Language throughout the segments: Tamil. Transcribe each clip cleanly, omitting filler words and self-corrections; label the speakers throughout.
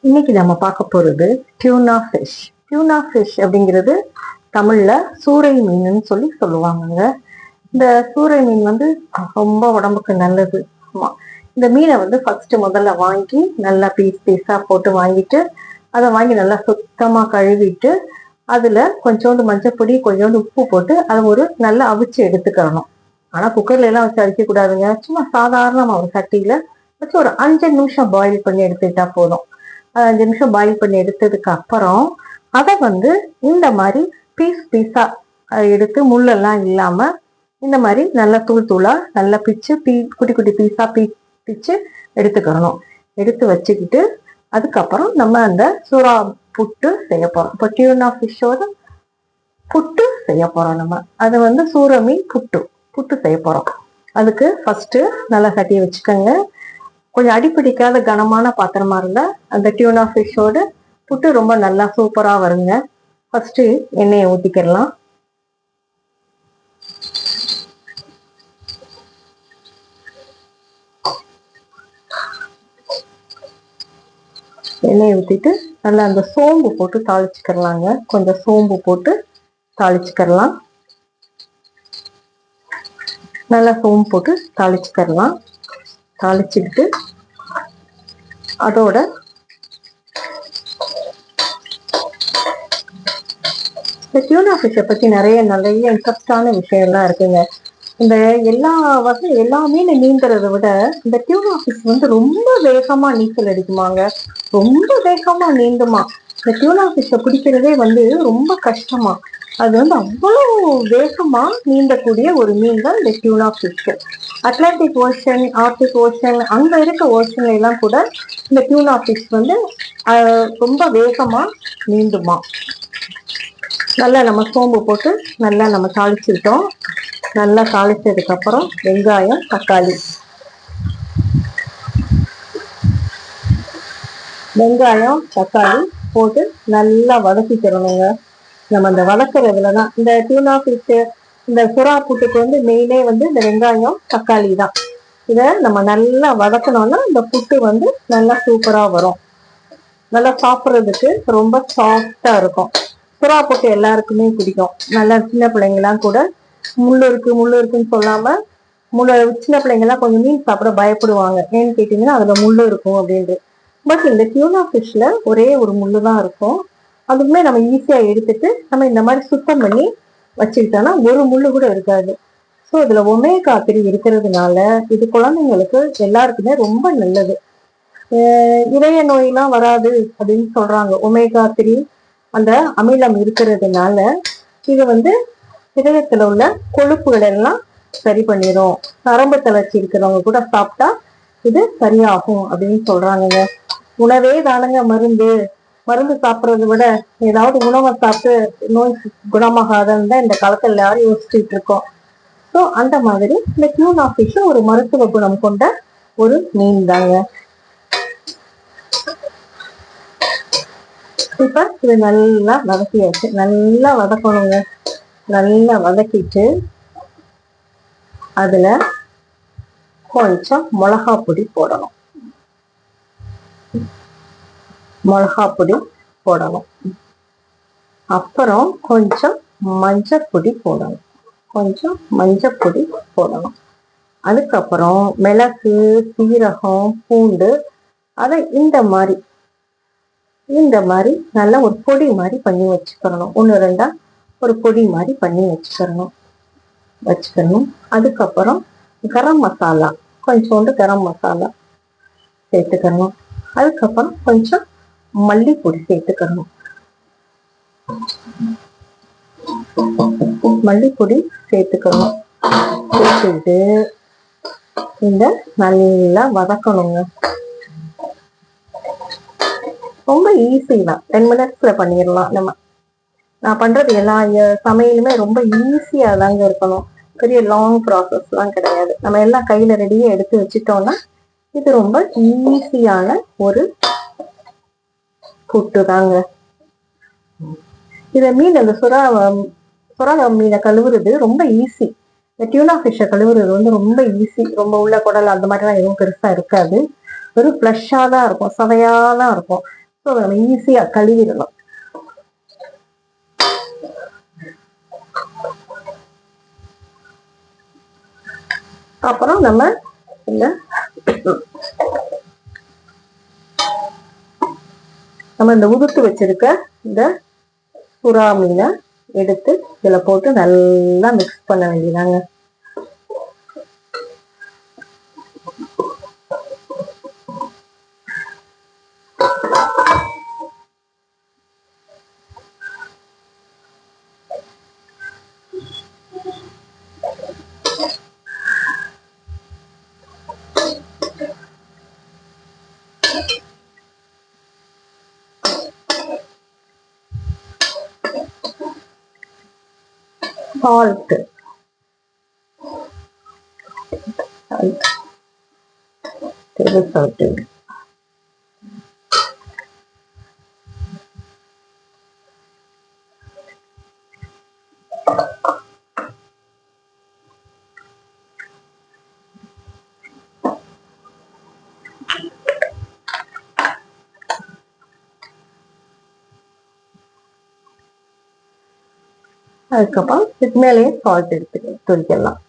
Speaker 1: இன்னைக்கு நம்ம பார்க்க போறது டியூனா ஃபிஷ். டியூனா ஃபிஷ் அப்படிங்கிறது தமிழ்ல சூறை மீன் சொல்லி சொல்லுவாங்க. இந்த சூறை மீன் ரொம்ப உடம்புக்கு நல்லது. ஆமா, இந்த மீனை ஃபர்ஸ்ட் முதல்ல வாங்கி நல்லா பீஸ் பீஸா போட்டு வாங்கிட்டு அதை வாங்கி நல்லா சுத்தமா கழுவிட்டு அதுல கொஞ்சோண்டு மஞ்சப்பொடி கொஞ்சோண்டு உப்பு போட்டு அதை ஒரு நல்லா அவிச்சு எடுத்துக்கிறணும். ஆனா குக்கர்ல எல்லாம் வச்சு அடிக்க கூடாதுங்க. சும்மா சாதாரணமா ஒரு சட்டியில வச்சு ஒரு 5 நிமிஷம் பாயில் பண்ணி எடுத்துக்கிட்டா போதும். 5 நிமிஷம் பாயில் பண்ணி எடுத்ததுக்கு அப்புறம் அதை இந்த மாதிரி பீஸ் பீஸா எடுத்து முள்ளெல்லாம் இல்லாம இந்த மாதிரி நல்லா தூள் தூளா நல்லா பிச்சு குட்டி குட்டி பீஸா பிச்சு எடுத்துக்கிறணும். எடுத்து வச்சுக்கிட்டு அதுக்கப்புறம் நம்ம அந்த சுறா புட்டு செய்ய போறோம். இப்போ டியூனா ஃபிஷ்ஷோட புட்டு செய்ய போறோம். நம்ம அது சூற மீன் புட்டு செய்ய போறோம். அதுக்கு ஃபர்ஸ்ட் நல்லா சட்டியை வச்சுக்கோங்க. கொஞ்சம் அடிப்பிடிக்காத கனமான பாத்திரமா இருந்தா அந்த டியூனா ஃபிஷ்ஷோட புட்டு ரொம்ப நல்லா சூப்பரா வருங்க. ஃபர்ஸ்ட் எண்ணெயை ஊத்திக்கிடலாம். எண்ணெயை ஊத்திட்டு நல்லா அந்த சோம்பு போட்டு தாளிச்சுக்கிறலாங்க. கொஞ்சம் சோம்பு போட்டு தாளிச்சுக்கிறலாம். நல்லா சோம்பு போட்டு தாளிச்சுக்கிறலாம். தாளிச்சுக்கிட்டு அதோட இந்த டியூனா ஃபிஷ்ஷை பத்தி நிறைய இன்ட்ரெஸ்டான விஷயம்லாம் இருக்குங்க. இந்த எல்லா மீன் நீந்துறதை விட இந்த டியூனா ஃபிஷ் ரொம்ப வேகமா நீச்சல் அடிக்குமாங்க. ரொம்ப வேகமா நீந்துமா. இந்த டியூனா ஃபிஷ்ஷை பிடிக்கிறதே ரொம்ப கஷ்டமா. அது அவ்வளவு வேகமா நீந்தக்கூடிய ஒரு மீன் தான் இந்த tuna fish. Atlantic ocean, Arctic ocean, அங்க இருக்க ஓஷன்ல எல்லாம் கூட இந்த டியூனா ஃபிஷ் ரொம்ப வேகமா நீந்துமா. நல்லா நம்ம சோம்பு போட்டு நல்லா நம்ம தாளிச்சுக்கிட்டோம். நல்லா தாளிச்சதுக்கு அப்புறம் வெங்காயம், தக்காளி போட்டு நல்லா வதக்கிக்கிறோங்க. நம்ம அந்த வதக்குறதுலதான் இந்த டியூனா ஃபிஷ், இந்த சுறா புட்டுக்கு மெயினே இந்த வெங்காயம், தக்காளி தான். இதை நம்ம நல்லா வதக்கணும்னா இந்த புட்டு நல்லா சூப்பரா வரும். நல்லா சாப்பிட்றதுக்கு ரொம்ப சாஃப்டா இருக்கும். சுறா புட்டு எல்லாருக்குமே பிடிக்கும். நல்லா சின்ன பிள்ளைங்கலாம் கூட முள்ளு இருக்குன்னு சொல்லாம சின்ன பிள்ளைங்கலாம் கொஞ்சம் மீன் சாப்பிட பயப்படுவாங்க. ஏன்னு கேட்டீங்கன்னா அதுல முள்ளு இருக்கும் அப்படின்ட்டு. பட் இந்த டியூனா ஃபிஷ்ல ஒரே ஒரு முள்ளு தான் இருக்கும். அதுக்குமே நம்ம ஈஸியா எடுத்துட்டு நம்ம இந்த மாதிரி சுத்தம் பண்ணி வச்சுக்கிட்டோம்னா ஒரு முள்ளு கூட இருக்காது. ஸோ இதுல ஒமேகா 3 இருக்கிறதுனால இது குழந்தைங்களுக்கு எல்லாருக்குமே ரொம்ப நல்லது. இதய நோயெல்லாம் வராது அப்படின்னு சொல்றாங்க. ஒமேகா 3 அந்த அமிலம் இருக்கிறதுனால இது இதயத்துல உள்ள கொழுப்புகள் எல்லாம் சரி பண்ணிடும். நரம்பு தளர்ச்சி இருக்கிறவங்க கூட சாப்பிட்டா இது சரியாகும் அப்படின்னு சொல்றாங்க. உணவே தானங்க மருந்து சாப்பிட்றத விட ஏதாவது உணவை சாப்பிட்டு நோய் குணமாகாதன்னு தான் இந்த காலத்துல எல்லாரும் யோசிச்சுட்டு இருக்கோம். ஸோ அந்த மாதிரி இந்த டியூனா ஃபிஷ் ஒரு மருத்துவ குணம் கொண்ட ஒரு மீன் தாங்க. இப்ப இது நல்லா வதக்கியாச்சு. நல்லா வதக்கணுங்க. நல்லா வதக்கிட்டு அதுல கொஞ்சம் மிளகா பொடி போடணும். அப்புறம் கொஞ்சம் மஞ்சப்பொடி போடணும். அதுக்கப்புறம் மிளகு, சீரகம், பூண்டு அதை இந்த மாதிரி நல்லா ஒரு பொடி மாதிரி பண்ணி வச்சுக்கணும். 1-2 ஒரு பொடி மாதிரி பண்ணி வச்சுக்கணும். அதுக்கப்புறம் கொஞ்சோண்டு கரம் மசாலா சேர்த்துக்கணும். அதுக்கப்புறம் கொஞ்சம் மல்லிப்பொடி சேர்த்துக்கணும். சேர்த்துட்டு இந்த நல்லா வதக்கணுங்க. ரொம்ப ஈஸி தான். 10 மினிட்ஸ்ல பண்ணிடலாம். நான் பண்றது எல்லா சமையலுமே ரொம்ப ஈஸியா தாங்க இருக்கணும். பெரிய லாங் ப்ராசஸ் எல்லாம் கிடையாது. நம்ம எல்லாம் கையில ரெடியா எடுத்து வச்சுட்டோம்னா இது ரொம்ப ஈஸியான ஒரு புட்டு தாங்க. இத மீன் அந்த சுறா மீனை கழுவுறது ரொம்ப ஈஸி. இந்த டியூனா ஃபிஷ்ஷை கழுவுறது ரொம்ப ஈஸி. ரொம்ப உள்ள குடல் அந்த மாதிரிலாம் எதுவும் பெருசா இருக்காது. வெறும் ஃப்ளஷ்ஷா தான் இருக்கும், சதையாதான் இருக்கும். ஸோ நம்ம ஈஸியா கழுவிடணும். அப்புறம் நம்ம இந்த உதுத்து வச்சிருக்க இந்த சுறா மீனை எடுத்து இதுல போட்டு நல்லா மிக்ஸ் பண்ண வேண்டியதாங்க. சால்ட் அதுக்கப்புறம் இதுக்கு மேலேயே சால்ட் எடுத்து துடிக்கலாம்.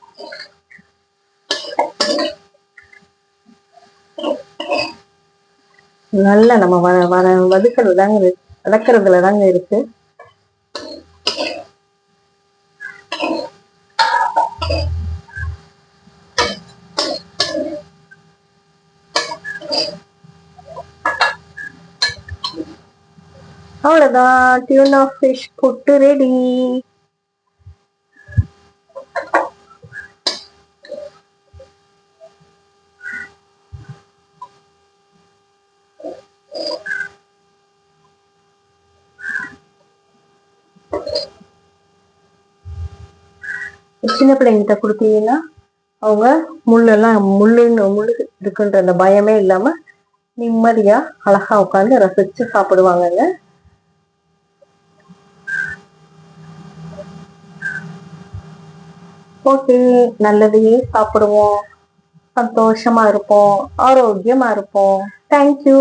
Speaker 1: நல்லா நம்ம வதக்கிறதுல தாங்க இருக்கு. அவ்வளவுதான், டியூனா ஃபிஷ் புட்டு ரெடி. சின்ன பிள்ளைங்கிட்ட கொடுத்தீங்கன்னா அவங்க முள்ளு இருக்குன்ற அந்த பயமே இல்லாம நிம்மதியா அழகா உட்காந்து ரசிச்சு சாப்பிடுவாங்கங்க. ஓகே, நல்லதையே சாப்பிடுவோம், சந்தோஷமா இருப்போம், ஆரோக்கியமா இருப்போம். தேங்க்யூ.